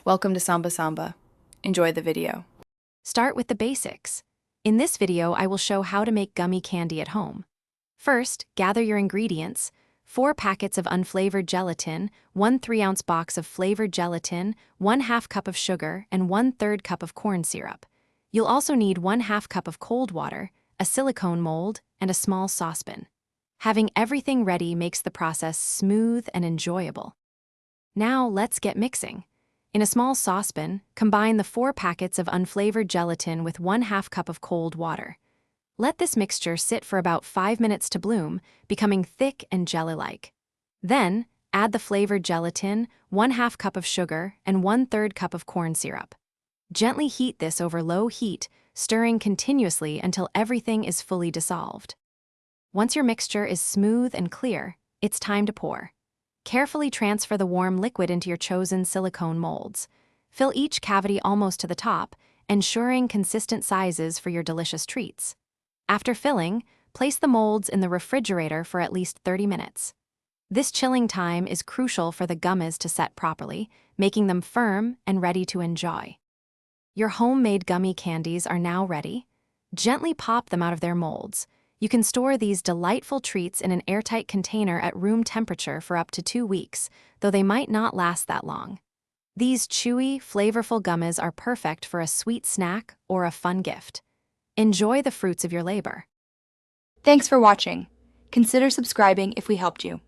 Welcome to Samba Samba. Enjoy the video. Start with the basics. In this video, I will show how to make gummy candy at home. First, gather your ingredients: 4 packets of unflavored gelatin, 1 3-ounce box of flavored gelatin, 1/2 cup of sugar, and 1/3 cup of corn syrup. You'll also need 1/2 cup of cold water, a silicone mold, and a small saucepan. Having everything ready makes the process smooth and enjoyable. Now let's get mixing. In a small saucepan, combine the 4 packets of unflavored gelatin with 1/2 cup of cold water. Let this mixture sit for about 5 minutes to bloom, becoming thick and jelly-like. Then, add the flavored gelatin, 1/2 cup of sugar, and 1/3 cup of corn syrup. Gently heat this over low heat, stirring continuously until everything is fully dissolved. Once your mixture is smooth and clear, it's time to pour. Carefully transfer the warm liquid into your chosen silicone molds. Fill each cavity almost to the top, ensuring consistent sizes for your delicious treats. After filling, place the molds in the refrigerator for at least 30 minutes. This chilling time is crucial for the gummies to set properly, making them firm and ready to enjoy. Your homemade gummy candies are now ready. Gently pop them out of their molds. You can store these delightful treats in an airtight container at room temperature for up to 2 weeks, though they might not last that long. These chewy, flavorful gummies are perfect for a sweet snack or a fun gift. Enjoy the fruits of your labor. Thanks for watching. Consider subscribing if we helped you.